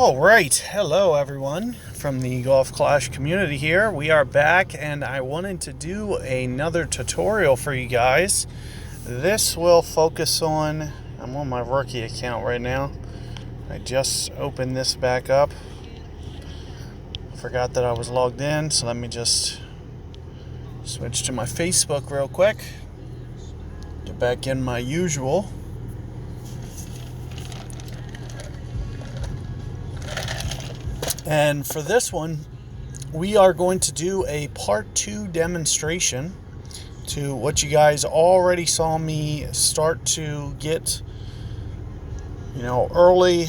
All right, hello everyone from the Golf Clash community here. We are back and I wanted to do another tutorial for you guys. This will focus on, I'm on my rookie account right now. I just opened this back up. Forgot that I was logged in, so let me just switch to my Facebook real quick. Get back in my usual. And for this one, we are going to do a part 2 demonstration to what you guys already saw me start to get, early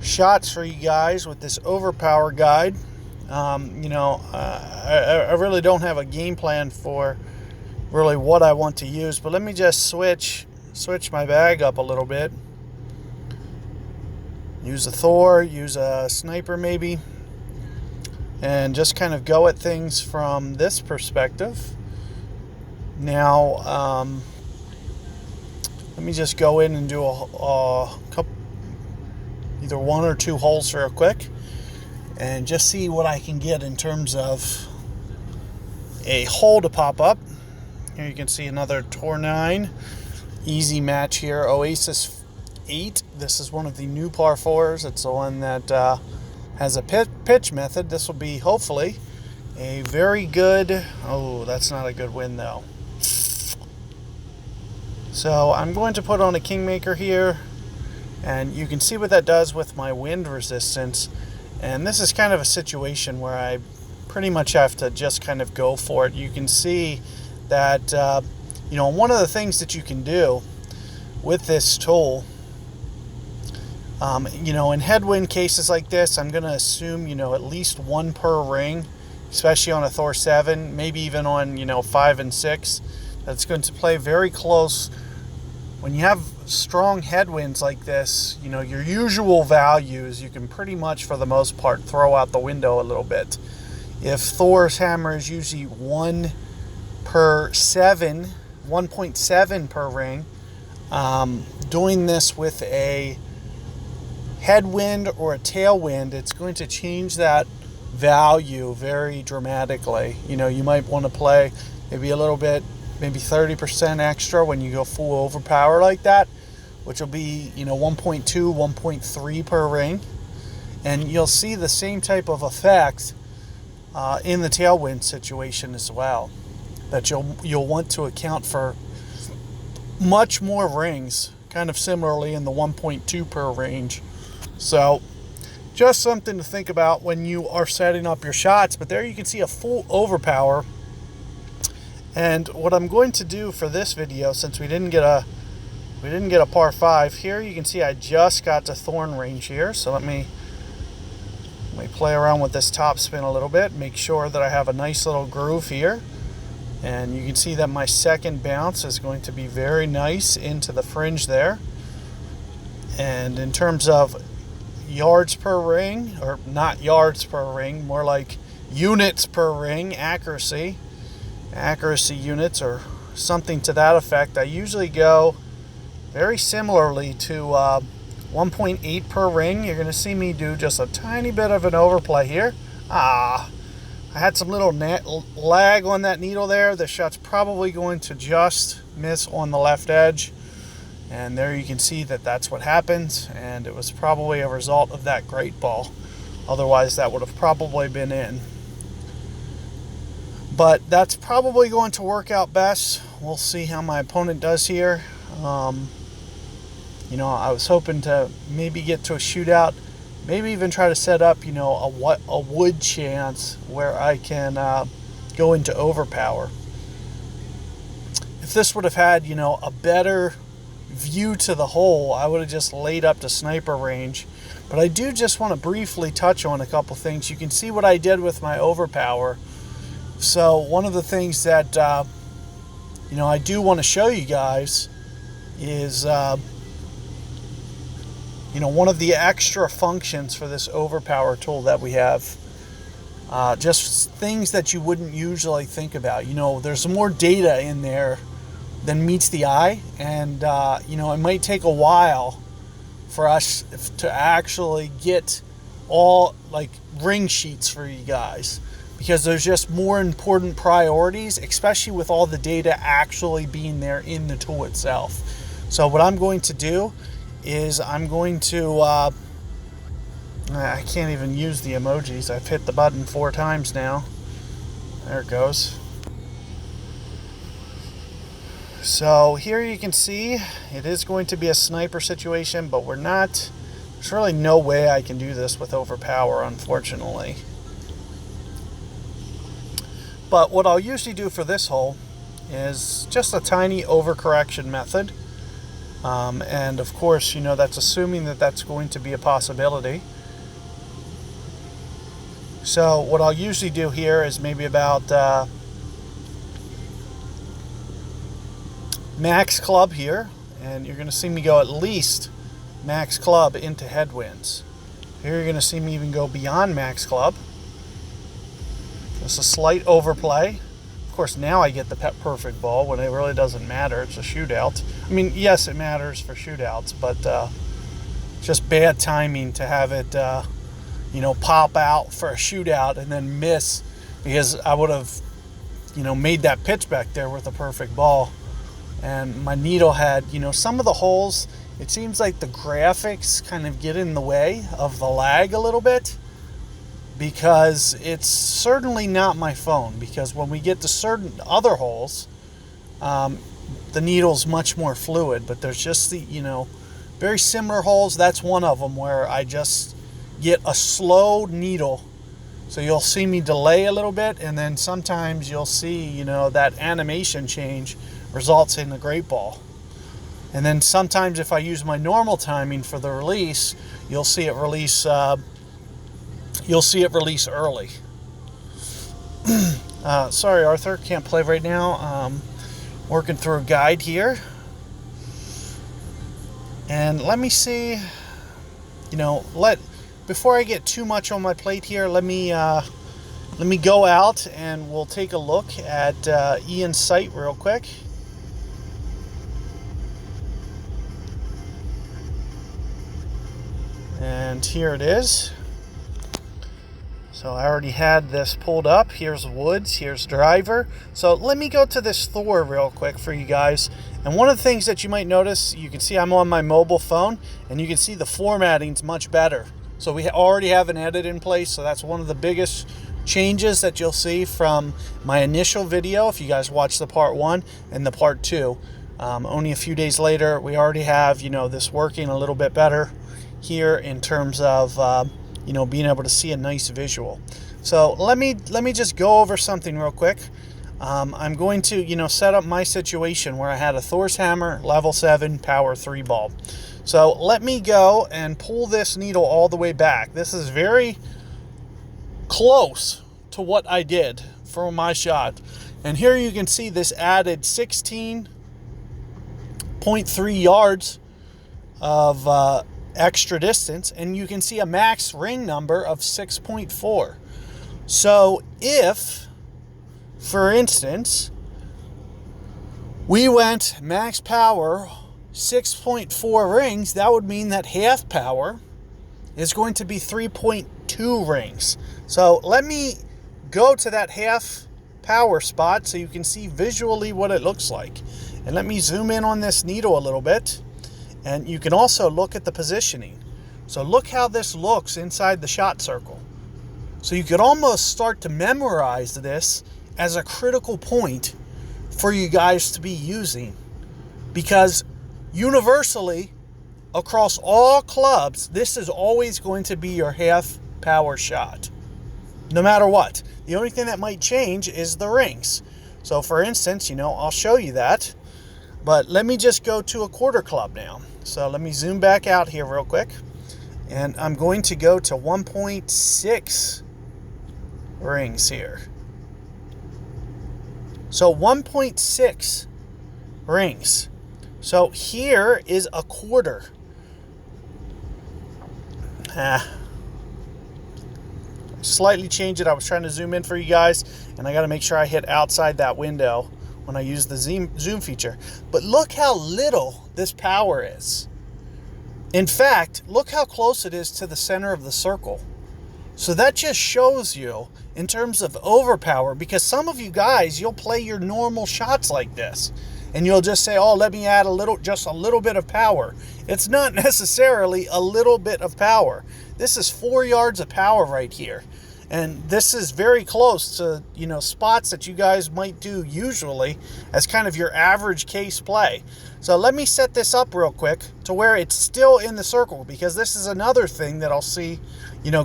shots for you guys with this Overpower guide. I really don't have a game plan for really what I want to use, but let me just switch my bag up a little bit. Use a Thor, use a sniper maybe, and just kind of go at things from this perspective. Now, let me just go in and do a couple, either one or two holes real quick, and just see what I can get in terms of a hole to pop up. Here you can see another Tour 9 easy match here, Oasis 8. This is one of the new par 4s. It's the one that has a pitch method. This will be hopefully a very good, oh, that's not a good win though. So I'm going to put on a Kingmaker here, and you can see what that does with my wind resistance. And this is kind of a situation where I pretty much have to just kind of go for it. You can see that, one of the things that you can do with this tool, in headwind cases like this, I'm going to assume, at least one per ring, especially on a Thor 7, maybe even on, 5 and 6. That's going to play very close. When you have strong headwinds like this, your usual values, you can pretty much, for the most part, throw out the window a little bit. If Thor's hammer is usually 1 per 7, 1.7 per ring, doing this with a headwind or a tailwind, it's going to change that value very dramatically. You might want to play maybe a little bit, maybe 30% extra when you go full overpower like that, which will be 1.2, 1.3 per ring, and you'll see the same type of effect in the tailwind situation as well, that you'll want to account for much more rings, kind of similarly in the 1.2 per range. So just something to think about when you are setting up your shots. But there you can see a full overpower. And what I'm going to do for this video, since we didn't get a par 5 here, you can see I just got to thorn range here. So let me play around with this top spin a little bit, make sure that I have a nice little groove here. And you can see that my second bounce is going to be very nice into the fringe there. And in terms of yards per ring, or not yards per ring, more like units per ring, accuracy units or something to that effect, I usually go very similarly to 1.8 per ring. You're going to see me do just a tiny bit of an overplay here. I had some little lag on that needle there. The shot's probably going to just miss on the left edge. And there you can see that that's what happens, and it was probably a result of that great ball. Otherwise, that would have probably been in. But that's probably going to work out best. We'll see how my opponent does here. I was hoping to maybe get to a shootout, maybe even try to set up, a wood chance where I can go into overpower. If this would have had, a better view to the hole, I would have just laid up to sniper range. But I do just want to briefly touch on a couple things. You can see what I did with my overpower. So one of the things that I do want to show you guys is one of the extra functions for this overpower tool that we have. Just things that you wouldn't usually think about. There's more data in there than meets the eye, and it might take a while for us to actually get all like ring sheets for you guys, because there's just more important priorities, especially with all the data actually being there in the tool itself. So what I'm going to do is I'm going to I can't even use the emojis. I've hit the button 4 times now. There it goes. So here you can see it is going to be a sniper situation, but there's really no way I can do this with Overpower, unfortunately. But what I'll usually do for this hole is just a tiny overcorrection method. And of course, that's assuming that that's going to be a possibility. So what I'll usually do here is maybe about max club here, and you're going to see me go at least max club into headwinds. Here you're going to see me even go beyond max club. Just a slight overplay. Of course, now I get the perfect ball when it really doesn't matter. It's a shootout. I mean, yes, it matters for shootouts, but just bad timing to have it pop out for a shootout and then miss, because I would have made that pitch back there with a perfect ball. And my needle had, some of the holes, it seems like the graphics kind of get in the way of the lag a little bit, because it's certainly not my phone, because when we get to certain other holes, the needle's much more fluid. But there's just the, very similar holes. That's one of them where I just get a slow needle. So you'll see me delay a little bit, and then sometimes you'll see, that animation change results in a great ball. And then sometimes if I use my normal timing for the release, you'll see it release early. Sorry, Arthur, can't play right now. Working through a guide here. And let me see, before I get too much on my plate here, let me go out and we'll take a look at Ian's site real quick. And here it is. So I already had this pulled up. Here's Woods, here's Driver. So let me go to this Thor real quick for you guys. And one of the things that you might notice, you can see I'm on my mobile phone, and you can see the formatting's much better. So we already have an edit in place, so that's one of the biggest changes that you'll see from my initial video, if you guys watch the part 1 and the part 2. Only a few days later, we already have, this working a little bit better here in terms of being able to see a nice visual. So let me just go over something real quick. I'm going to set up my situation where I had a Thor's hammer, level 7, power 3 ball. So let me go and pull this needle all the way back. This is very close to what I did for my shot. And here you can see this added 16.3 yards of extra distance, and you can see a max ring number of 6.4. So if, for instance, we went max power 6.4 rings, that would mean that half power is going to be 3.2 rings. So let me go to that half power spot so you can see visually what it looks like. And let me zoom in on this needle a little bit. And you can also look at the positioning. So look how this looks inside the shot circle. So you could almost start to memorize this as a critical point for you guys to be using. Because universally, across all clubs, this is always going to be your half power shot. No matter what. The only thing that might change is the rings. So for instance, I'll show you that. But let me just go to a quarter club now. So let me zoom back out here real quick. And I'm going to go to 1.6 rings here. So 1.6 rings. So here is a quarter. Slightly change it. I was trying to zoom in for you guys, and I got to make sure I hit outside that window when I use the zoom feature. But look how little this power is. In fact, look how close it is to the center of the circle. So that just shows you in terms of overpower, because some of you guys, you'll play your normal shots like this and you'll just say, oh, let me add just a little bit of power. It's not necessarily a little bit of power. This is 4 yards of power right here. And this is very close to, spots that you guys might do usually as kind of your average case play. So let me set this up real quick to where it's still in the circle, because this is another thing that I'll see,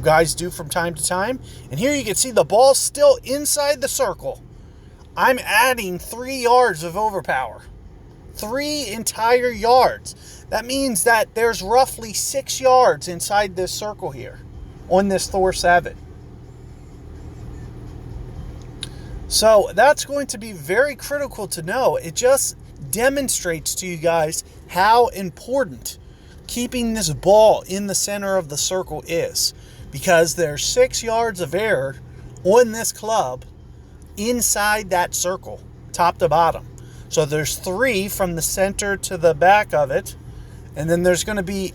guys do from time to time. And here you can see the ball's still inside the circle. I'm adding 3 yards of overpower. 3 entire yards. That means that there's roughly 6 yards inside this circle here on this Thor 7. So that's going to be very critical to know. It just demonstrates to you guys how important keeping this ball in the center of the circle is, because there's 6 yards of air on this club inside that circle, top to bottom. So there's 3 from the center to the back of it, and then there's going to be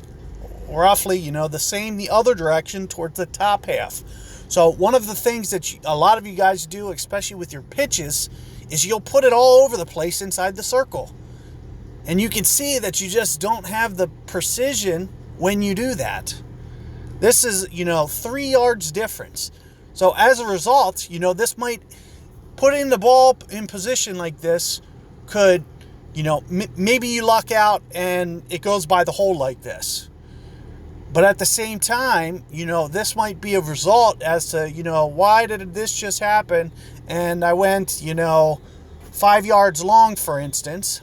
roughly, the same the other direction towards the top half. So one of the things that a lot of you guys do, especially with your pitches, is you'll put it all over the place inside the circle. And you can see that you just don't have the precision when you do that. This is, 3 yards difference. So as a result, this might, putting the ball in position like this could, maybe you luck out and it goes by the hole like this. But at the same time, this might be a result as to, why did this just happen? And I went, 5 yards long, for instance,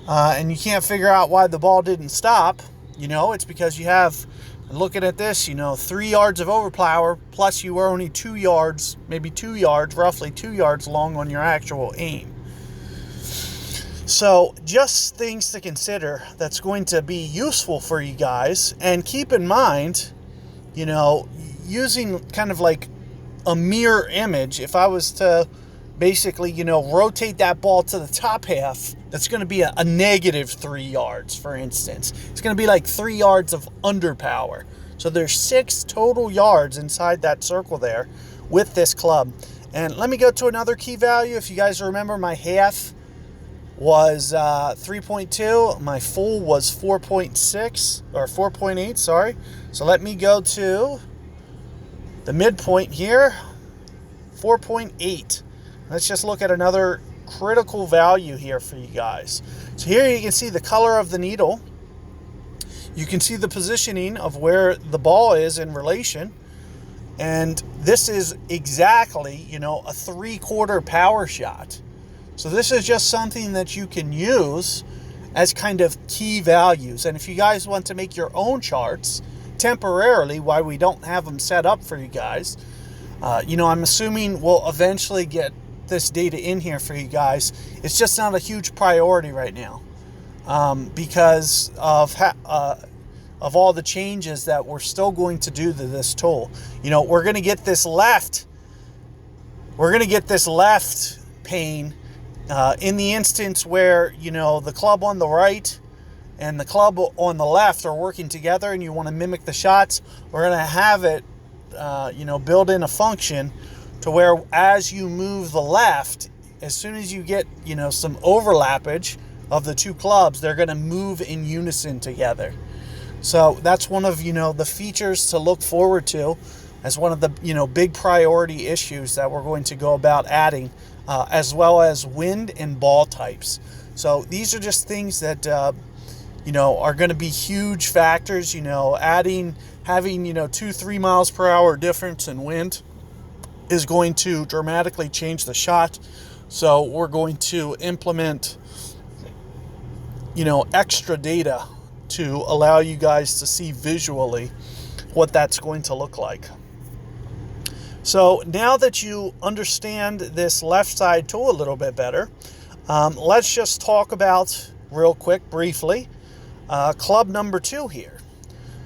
and you can't figure out why the ball didn't stop. It's because you have, looking at this, 3 yards of overpower, plus you were only 2 yards, maybe 2 yards, roughly 2 yards long on your actual aim. So just things to consider that's going to be useful for you guys. And keep in mind, using kind of like a mirror image, if I was to basically, rotate that ball to the top half, that's going to be a negative 3 yards, for instance. It's going to be like 3 yards of underpower. So there's 6 total yards inside that circle there with this club. And let me go to another key value. If you guys remember, my half was 3.2. My full was 4.6 or 4.8, sorry. So let me go to the midpoint here, 4.8. Let's just look at another critical value here for you guys. So here you can see the color of the needle. You can see the positioning of where the ball is in relation. And this is exactly, a 3/4 power shot. So this is just something that you can use as kind of key values. And if you guys want to make your own charts temporarily, while we don't have them set up for you guys, I'm assuming we'll eventually get this data in here for you guys. It's just not a huge priority right now because of all the changes that we're still going to do to this tool. We're going to get this left. We're going to get this left pane in the instance where, the club on the right and the club on the left are working together and you want to mimic the shots. We're going to have it, build in a function to where as you move the left, as soon as you get, some overlappage of the two clubs, they're going to move in unison together. So that's one of, the features to look forward to as one of the, big priority issues that we're going to go about adding, as well as wind and ball types. So these are just things that, are going to be huge factors, having, 2-3 miles per hour difference in wind is going to dramatically change the shot. So we're going to implement, extra data to allow you guys to see visually what that's going to look like. So now that you understand this left side tool a little bit better, let's just talk about real quick, briefly, club number 2 here.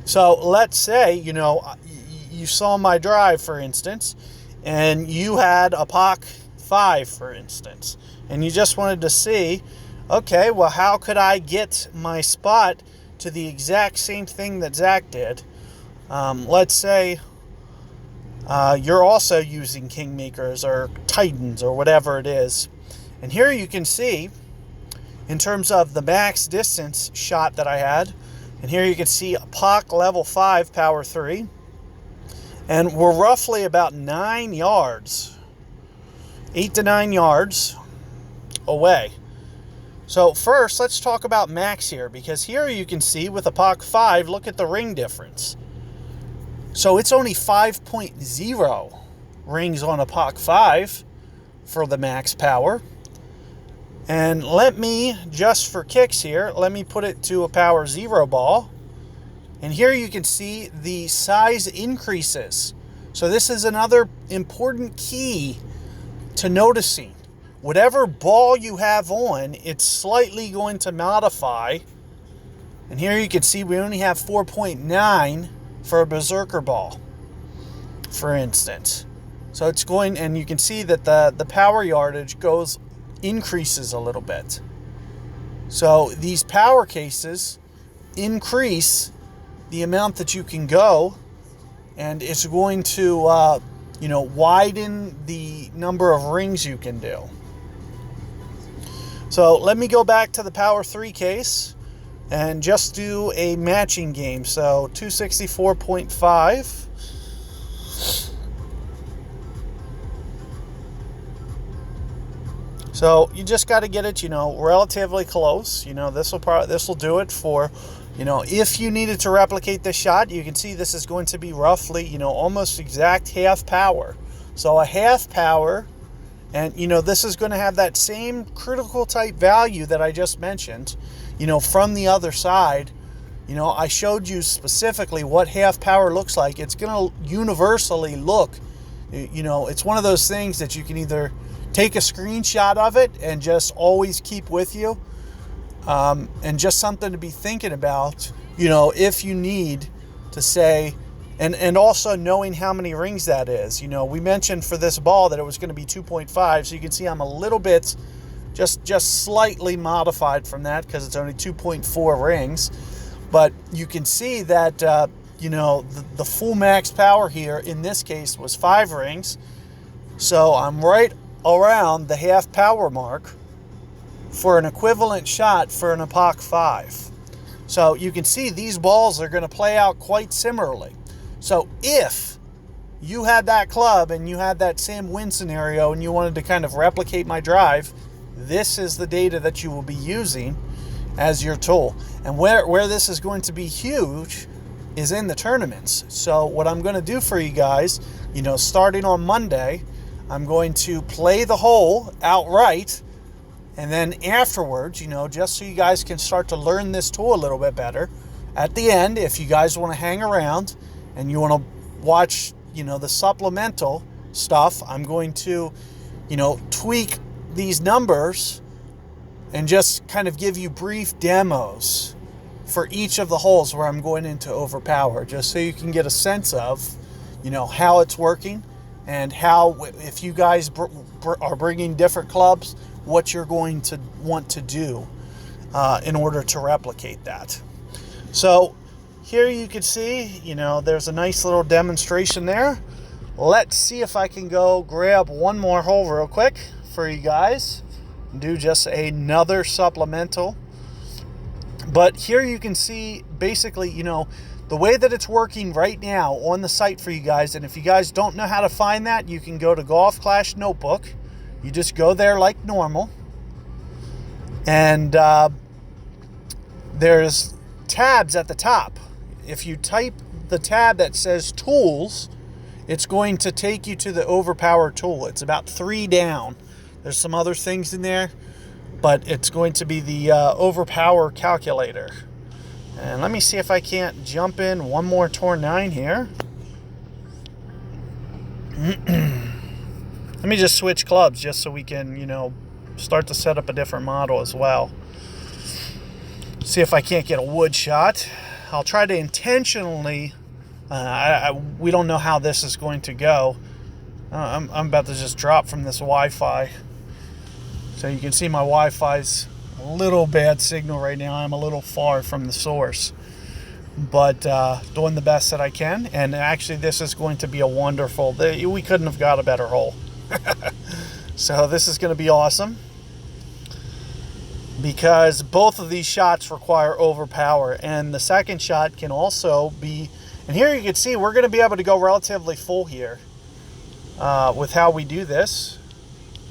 So let's say, you saw my drive, for instance, and you had a POC 5, for instance, and you just wanted to see, okay, well, how could I get my spot to the exact same thing that Zach did. Let's say you're also using Kingmakers or Titans or whatever it is. And here you can see, in terms of the max distance shot that I had, and here you can see a POC level 5 power 3. And we're roughly about 9 yards, 8 to 9 yards away. So first, let's talk about max here, because here you can see with a POC 5, look at the ring difference. So it's only 5.0 rings on a POC 5 for the max power. And let me, just for kicks here, let me put it to a power 0 ball. And here you can see the size increases. So this is another important key to noticing. Whatever ball you have on, it's slightly going to modify. And here you can see we only have 4.9 for a Berserker ball, for instance. So it's going, and you can see that the power yardage increases a little bit. So these power cases increase the amount that you can go, and it's going to widen the number of rings you can do. So let me go back to the power 3 case and just do a matching game. So 264.5. So you just got to get it, relatively close. This will do it for, if you needed to replicate this shot, you can see this is going to be roughly, almost exact half power. So a half power, and, this is going to have that same critical type value that I just mentioned, from the other side. I showed you specifically what half power looks like. It's going to universally look, it's one of those things that you can either take a screenshot of it and just always keep with you, and just something to be thinking about, if you need to say, and also knowing how many rings that is. We mentioned for this ball that it was going to be 2.5, so you can see I'm a little bit just slightly modified from that because it's only 2.4 rings. But you can see that the full max power here in this case was 5 rings, so I'm right around the half power mark for an equivalent shot for an POC 5. So you can see these balls are going to play out quite similarly. So if you had that club and you had that same win scenario and you wanted to kind of replicate my drive, this is the data that you will be using as your tool. And where this is going to be huge is in the tournaments. So what I'm going to do for you guys, starting on Monday, I'm going to play the hole outright, and then afterwards, just so you guys can start to learn this tool a little bit better, at the end, if you guys want to hang around and you want to watch, the supplemental stuff, I'm going to, tweak these numbers and just kind of give you brief demos for each of the holes where I'm going into overpower, just so you can get a sense of, how it's working. And how, if you guys are bringing different clubs, what you're going to want to do in order to replicate that. So here you can see, there's a nice little demonstration there. Let's see if I can go grab one more hole real quick for you guys. Do just another supplemental. But here you can see basically, the way that it's working right now on the site for you guys. And if you guys don't know how to find that, you can go to Golf Clash Notebook. You just go there like normal. And there's tabs at the top. If you type the tab that says Tools, it's going to take you to the Overpower tool. It's about 3 down. There's some other things in there, but it's going to be the Overpower calculator. And let me see if I can't jump in one more Tour 9 here. Let me just switch clubs just so we can, start to set up a different model as well. See if I can't get a wood shot. I'll try to intentionally, we don't know how this is going to go. I'm about to just drop from this Wi-Fi. So you can see my Wi-Fi's a little bad signal right now. I'm a little far from the source. but doing the best that I can. And actually, this is going to be a wonderful, we couldn't have got a better hole. So this is going to be awesome, because both of these shots require overpower, and the second shot can also be, and here you can see we're going to be able to go relatively full here with how we do this.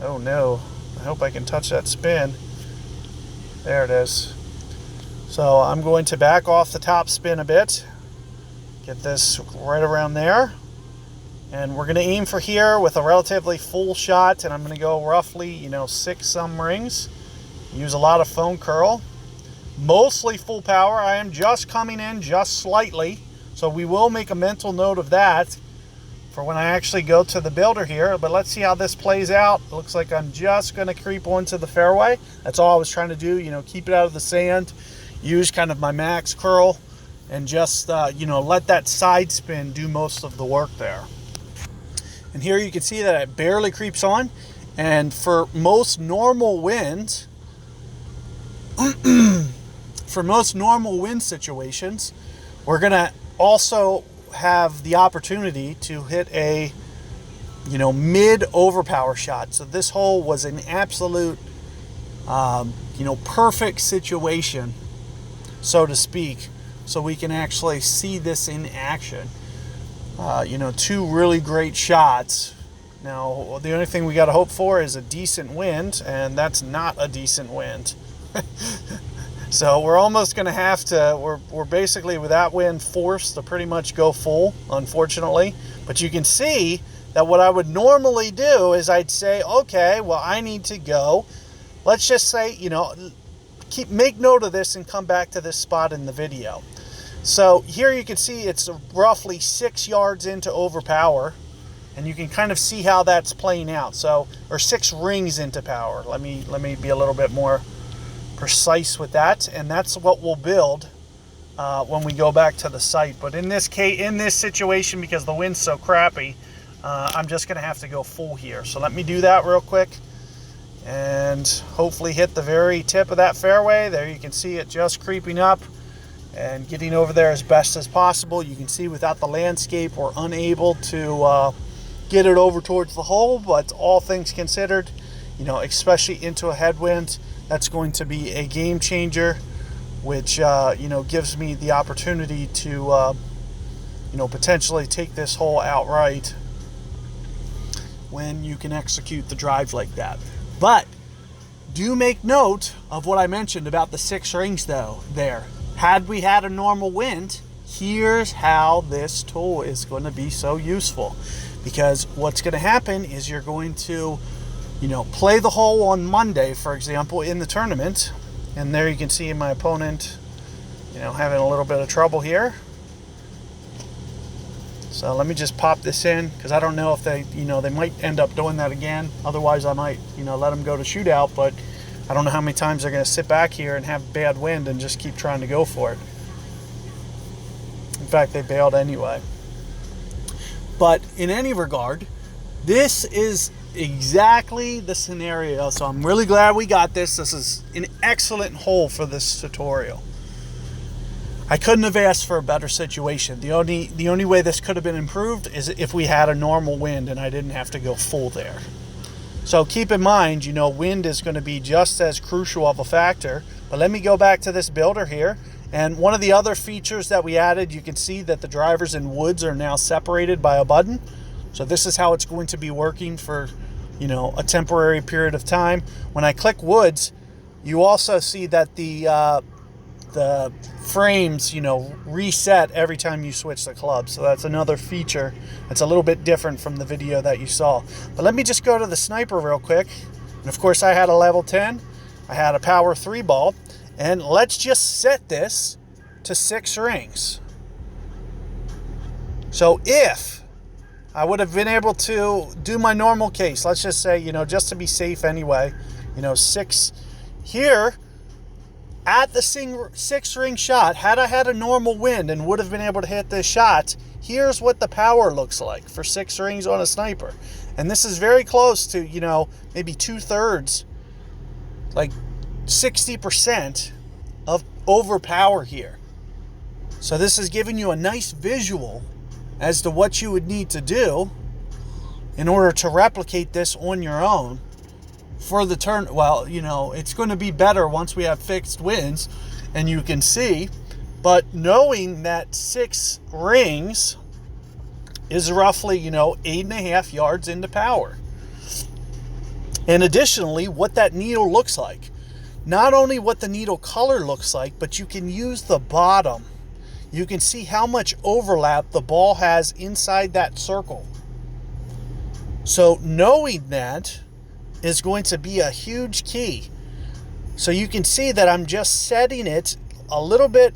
Oh no, I hope I can touch that spin. There it is. So I'm going to back off the top spin a bit, get this right around there, and we're going to aim for here with a relatively full shot, and I'm going to go roughly 6 some rings. Use a lot of phone curl, mostly full power. I am just coming in just slightly, so we will make a mental note of that for when I actually go to the builder here. But let's see how this plays out. It looks like I'm just going to creep onto the fairway. That's all I was trying to do, keep it out of the sand, use kind of my max curl, and just let that side spin do most of the work there. And here you can see that it barely creeps on, and for most normal winds, situations, we're gonna also have the opportunity to hit a mid overpower shot. So this hole was an absolute perfect situation, so to speak, so we can actually see this in action. 2 really great shots. Now the only thing we got to hope for is a decent wind, and that's not a decent wind. So we're almost going to have to, we're basically with that wind forced to pretty much go full, unfortunately. But you can see that what I would normally do is I'd say, okay, well, I need to go, let's just say, make note of this and come back to this spot in the video. So here you can see it's roughly 6 yards into overpower, and you can kind of see how that's playing out. So, or 6 rings into power. Let me be a little bit more precise with that, and that's what we'll build when we go back to the site. But in this case, in this situation, because the wind's so crappy, I'm just going to have to go full here. So let me do that real quick, and hopefully hit the very tip of that fairway. There you can see it just creeping up and getting over there as best as possible. You can see without the landscape, we're unable to get it over towards the hole, but all things considered, especially into a headwind, that's going to be a game changer, which gives me the opportunity to potentially take this hole outright when you can execute the drive like that. But do make note of what I mentioned about the 6 rings though there. Had we had a normal wind, here's how this tool is going to be so useful, because what's going to happen is you're going to play the hole on Monday, for example, in the tournament, and there you can see my opponent, having a little bit of trouble here. So let me just pop this in, because I don't know if they, they might end up doing that again. Otherwise, I might, let them go to shootout, but I don't know how many times they're going to sit back here and have bad wind and just keep trying to go for it. In fact, they bailed anyway. But in any regard, this is exactly the scenario. So I'm really glad we got this. This is an excellent hole for this tutorial. I couldn't have asked for a better situation. The only way this could have been improved is if we had a normal wind and I didn't have to go full there. So keep in mind, wind is going to be just as crucial of a factor. But let me go back to this builder here. And one of the other features that we added, you can see that the drivers and woods are now separated by a button. So this is how it's going to be working for, a temporary period of time. When I click woods, you also see that the frames, reset every time you switch the club. So that's another feature that's a little bit different from the video that you saw. But let me just go to the sniper real quick. And of course, I had a level 10. I had a power 3 ball. And let's just set this to 6 rings. So if I would have been able to do my normal case, let's just say, just to be safe anyway, 6 here at the 6 ring shot, had I had a normal wind and would have been able to hit this shot, here's what the power looks like for 6 rings on a sniper. And this is very close to, maybe 2/3, like 60% of overpower here. So this is giving you a nice visual as to what you would need to do in order to replicate this on your own for the turn. Well, you know, it's going to be better once we have fixed winds and you can see, but knowing that 6 rings is roughly, you know, 8.5 yards into power. And additionally, what that needle looks like. Not only what the needle color looks like, but you can use the bottom. You can see how much overlap the ball has inside that circle. So knowing that is going to be a huge key. So you can see that I'm just setting it a little bit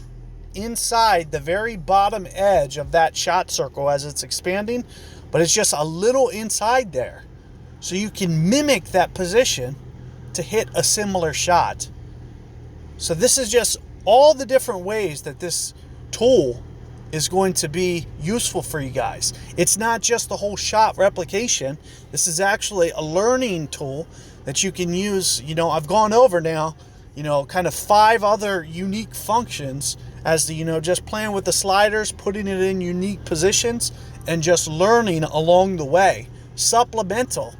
inside the very bottom edge of that shot circle as it's expanding, but it's just a little inside there. So you can mimic that position to hit a similar shot. So this is just all the different ways that this tool is going to be useful for you guys. It's not just the whole shot replication. This is actually a learning tool that you can use. You know, I've gone over now, you know, kind of 5 other unique functions as the, you know, just playing with the sliders, putting it in unique positions, and just learning along the way, supplemental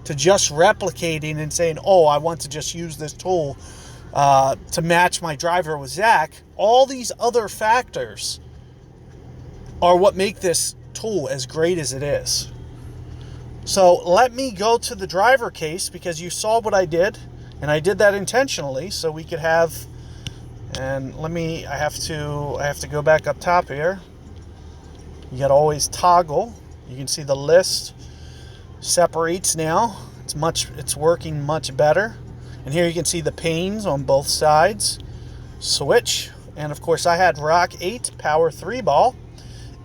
to just replicating and saying, oh, I want to just use this tool to match my driver with Zach. All these other factors are what make this tool as great as it is. So let me go to the driver case, because you saw what I did, and I did that intentionally so we could have, and I have to go back up top here. You got to always toggle. You can see the list separates now. It's working much better. And here you can see the panes on both sides. Switch. And of course I had Rock 8 Power 3 ball.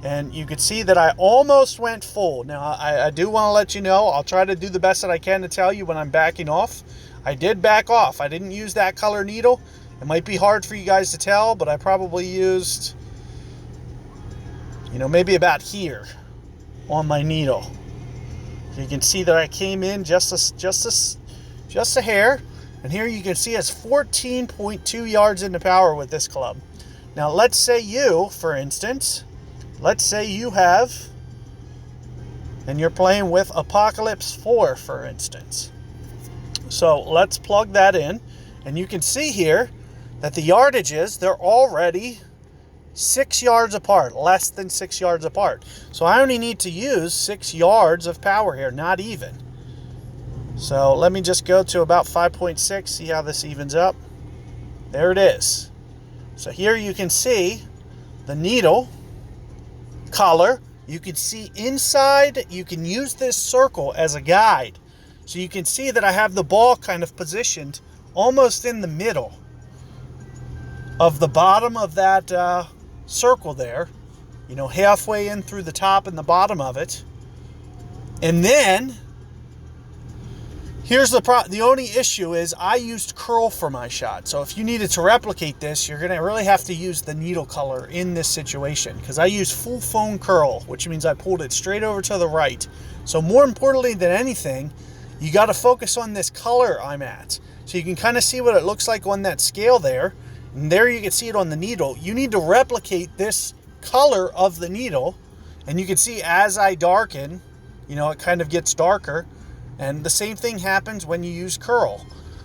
And you could see that I almost went full. Now I do want to let you know, I'll try to do the best that I can to tell you when I'm backing off. I did back off. I didn't use that color needle. It might be hard for you guys to tell, but I probably used, you know, maybe about here on my needle. You can see that I came in just a hair. And here you can see it's 14.2 yards into power with this club. Now let's say you, for instance, let's say you have, and you're playing with Apocalypse 4, for instance. So let's plug that in. And you can see here that the yardages, they're already 6 yards apart, less than 6 yards apart. So I only need to use 6 yards of power here, not even. So let me just go to about 5.6, see how this evens up. There it is. So here you can see the needle color. You can see inside, you can use this circle as a guide. So you can see that I have the ball kind of positioned almost in the middle of the bottom of that circle there. You know, halfway in through the top and the bottom of it. And then here's the only issue is I used curl for my shot. So if you needed to replicate this, you're going to really have to use the needle color in this situation, because I used full phone curl, which means I pulled it straight over to the right. So more importantly than anything, you got to focus on this color I'm at. So you can kind of see what it looks like on that scale there. And there you can see it on the needle. You need to replicate this color of the needle. And you can see as I darken, you know, it kind of gets darker. And the same thing happens when you use curl.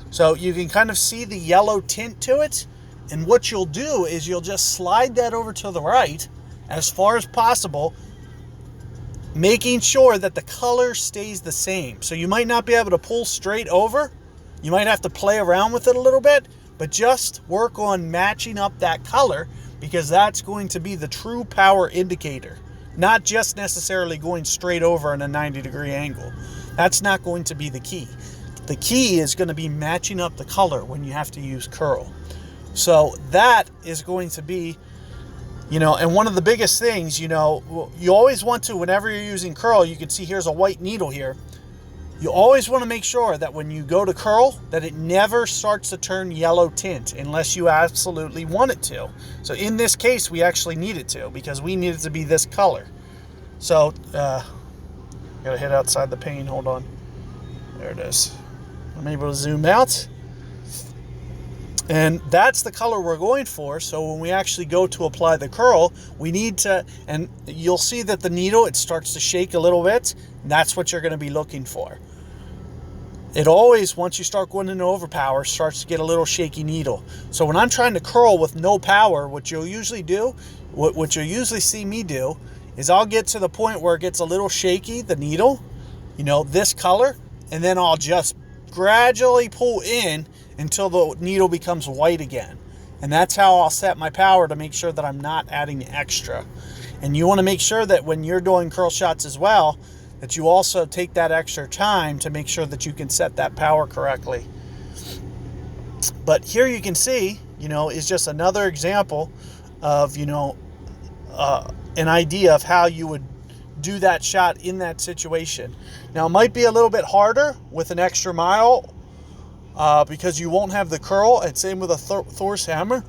So you can kind of see the yellow tint to it. And what you'll do is you'll just slide that over to the right as far as possible, making sure that the color stays the same. So you might not be able to pull straight over. You might have to play around with it a little bit, but just work on matching up that color, because that's going to be the true power indicator. Not just necessarily going straight over in a 90-degree angle. That's not going to be the key. The key is going to be matching up the color when you have to use curl. So that is going to be, you know, and one of the biggest things, you know, you always want to, whenever you're using curl, you can see here's a white needle here. You always want to make sure that when you go to curl, that it never starts to turn yellow tint unless you absolutely want it to. So in this case, we actually need it to, because we need it to be this color. So, gotta hit outside the pane, hold on. There it is. I'm able to zoom out. And that's the color we're going for. So when we actually go to apply the curl, we need to, and you'll see that the needle, it starts to shake a little bit. And that's what you're going to be looking for. It always, once you start going into overpower, starts to get a little shaky needle. So when I'm trying to curl with no power, what you'll usually do, what you'll usually see me do, is I'll get to the point where it gets a little shaky, the needle, you know, this color, and then I'll just gradually pull in until the needle becomes white again. And that's how I'll set my power to make sure that I'm not adding extra. And you want to make sure that when you're doing curl shots as well, that you also take that extra time to make sure that you can set that power correctly. But here you can see, you know, is just another example of, you know, an idea of how you would do that shot in that situation. Now, it might be a little bit harder with an extra mile because you won't have the curl, and same with a Thor's hammer.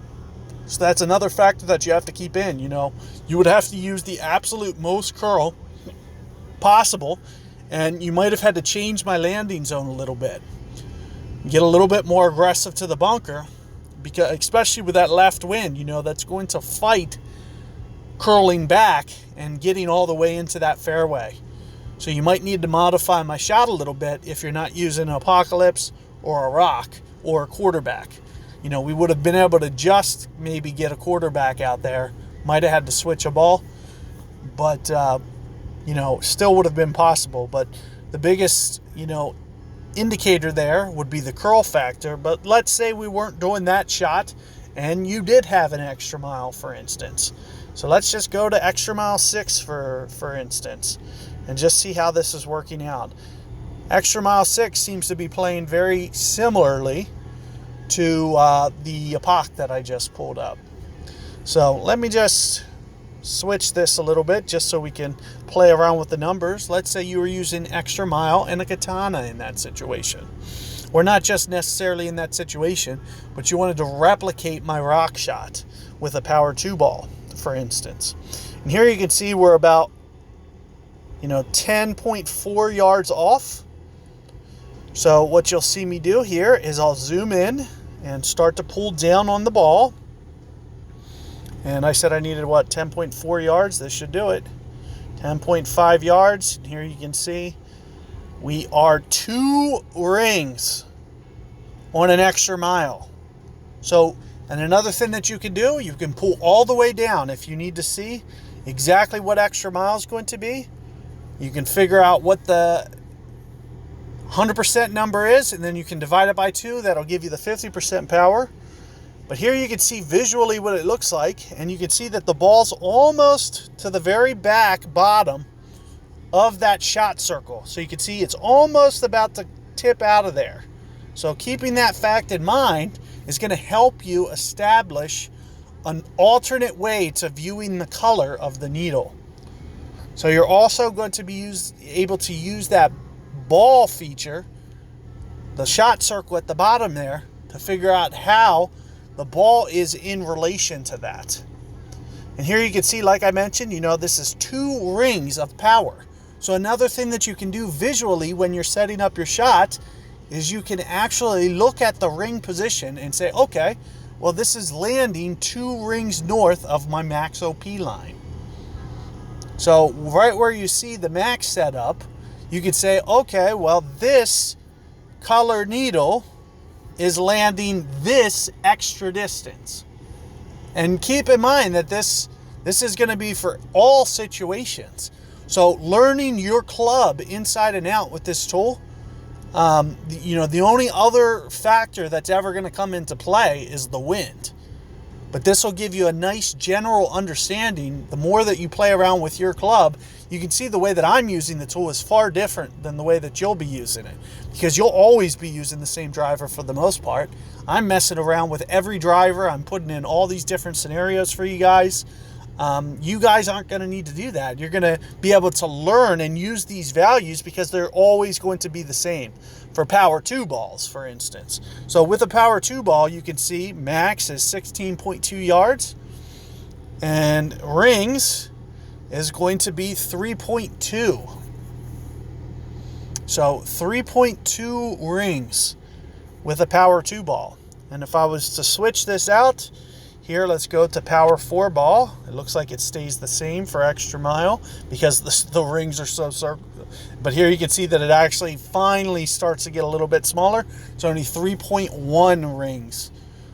So that's another factor that you have to keep in. You know, you would have to use the absolute most curl possible, and you might have had to change my landing zone a little bit, get a little bit more aggressive to the bunker, because especially with that left wind, you know, that's going to fight curling back and getting all the way into that fairway. So you might need to modify my shot a little bit if you're not using an Apocalypse or a rock or a quarterback. You know, we would have been able to just maybe get a quarterback out there, might have had to switch a ball, but you know, still would have been possible. But the biggest, you know, indicator there would be the curl factor. But let's say we weren't doing that shot and you did have an extra mile, for instance. So let's just go to extra mile 6 for instance, and just see how this is working out. Extra mile 6 seems to be playing very similarly to the Apoc that I just pulled up. So let me just switch this a little bit just so we can play around with the numbers. Let's say you were using extra mile and a katana in that situation, or not just necessarily in that situation, but you wanted to replicate my rock shot with a power 2 ball, for instance. And here you can see we're about, you know, 10.4 yards off. So what you'll see me do here is I'll zoom in and start to pull down on the ball. And I said I needed, what, 10.4 yards? This should do it. 10.5 yards. And here you can see we are 2 rings on an extra mile. So, and another thing that you can do, you can pull all the way down. If you need to see exactly what extra mile is going to be, you can figure out what the 100% number is, and then you can divide it by 2. That'll give you the 50% power. But here you can see visually what it looks like, and you can see that the ball's almost to the very back bottom of that shot circle. So you can see it's almost about to tip out of there. So keeping that fact in mind is going to help you establish an alternate way to viewing the color of the needle. So you're also going to be able to use that ball feature, the shot circle at the bottom there, to figure out how the ball is in relation to that. And here you can see, like I mentioned, you know, this is 2 rings of power. So another thing that you can do visually when you're setting up your shot is you can actually look at the ring position and say, okay, well, this is landing 2 rings north of my max OP line. So right where you see the max setup, you could say, okay, well, this color needle is landing this extra distance. And keep in mind that this is going to be for all situations. So learning your club inside and out with this tool, you know, the only other factor that's ever going to come into play is the wind. But this will give you a nice general understanding. The more that you play around with your club, you can see the way that I'm using the tool is far different than the way that you'll be using it, because you'll always be using the same driver for the most part. I'm messing around with every driver. I'm putting in all these different scenarios for you guys. You guys aren't going to need to do that. You're going to be able to learn and use these values because they're always going to be the same. For power 2 balls, for instance. So with a power 2 ball, you can see max is 16.2 yards, and rings is going to be 3.2. So 3.2 rings with a power 2 ball. And if I was to switch this out, here, let's go to power 4 ball. It looks like it stays the same for extra mile because the rings are so circular. But here you can see that it actually finally starts to get a little bit smaller. It's only 3.1 rings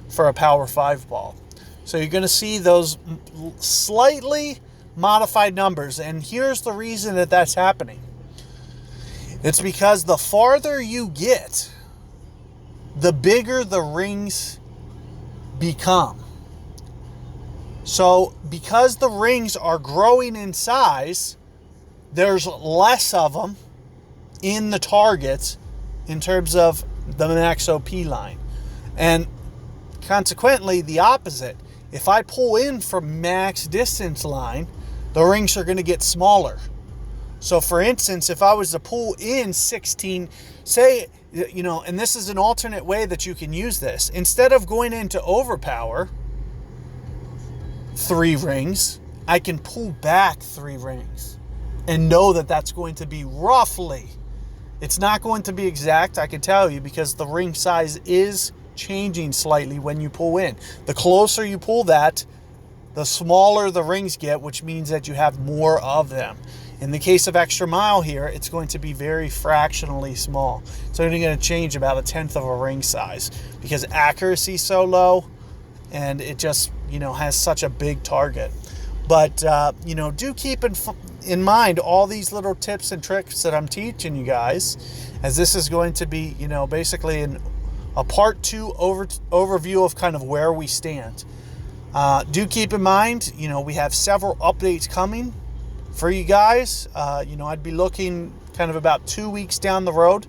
for a power 5 ball. So you're going to see those slightly modified numbers. And here's the reason that that's happening. It's because the farther you get, the bigger the rings become. So because the rings are growing in size, there's less of them in the targets in terms of the max OP line. And consequently, the opposite. If I pull in from max distance line, the rings are going to get smaller. So for instance, if I was to pull in 16, say, you know, and this is an alternate way that you can use this. Instead of going into overpower 3 rings, I can pull back 3 rings and know that that's going to be roughly, it's not going to be exact, I can tell you, because the ring size is changing slightly when you pull in. The closer you pull that, the smaller the rings get, which means that you have more of them. In the case of extra mile here, it's going to be very fractionally small. It's only going to change about 1/10 of a ring size because accuracy is so low and it just, you know, has such a big target. But, you know, do keep in mind all these little tips and tricks that I'm teaching you guys, as this is going to be, you know, basically a part 2 overview of kind of where we stand. Do keep in mind, you know, we have several updates coming for you guys. You know, I'd be looking kind of about 2 weeks down the road.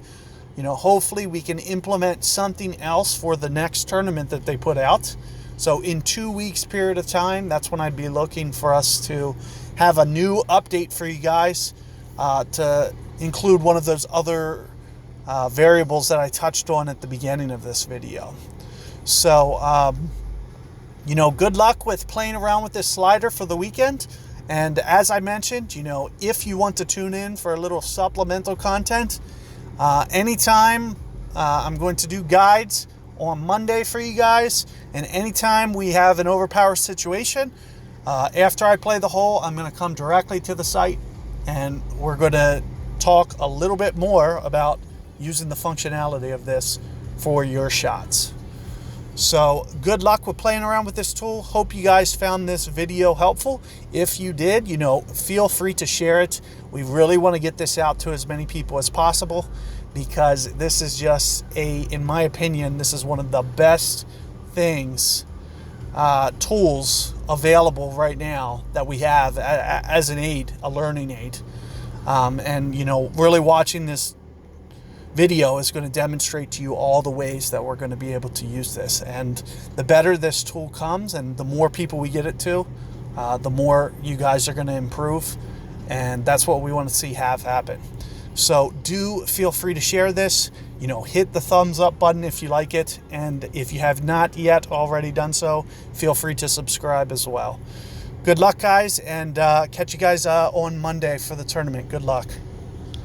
You know, hopefully we can implement something else for the next tournament that they put out. So in 2 weeks period of time, that's when I'd be looking for us to have a new update for you guys to include one of those other variables that I touched on at the beginning of this video. So, you know, good luck with playing around with this slider for the weekend. And as I mentioned, you know, if you want to tune in for a little supplemental content, anytime I'm going to do guides on Monday for you guys. And anytime we have an overpower situation, after I play the hole, I'm going to come directly to the site and we're going to talk a little bit more about using the functionality of this for your shots. So good luck with playing around with this tool. Hope you guys found this video helpful. If you did, you know, feel free to share it. We really want to get this out to as many people as possible because this is just in my opinion, this is one of the best things, tools available right now that we have as an aid, a learning aid. And, you know, really watching this video is going to demonstrate to you all the ways that we're going to be able to use this. And the better this tool comes and the more people we get it to, the more you guys are going to improve. And that's what we want to see happen. So do feel free to share this, you know, hit the thumbs up button if you like it. And if you have not yet already done so, feel free to subscribe as well. Good luck, guys, and catch you guys on Monday for the tournament. Good luck.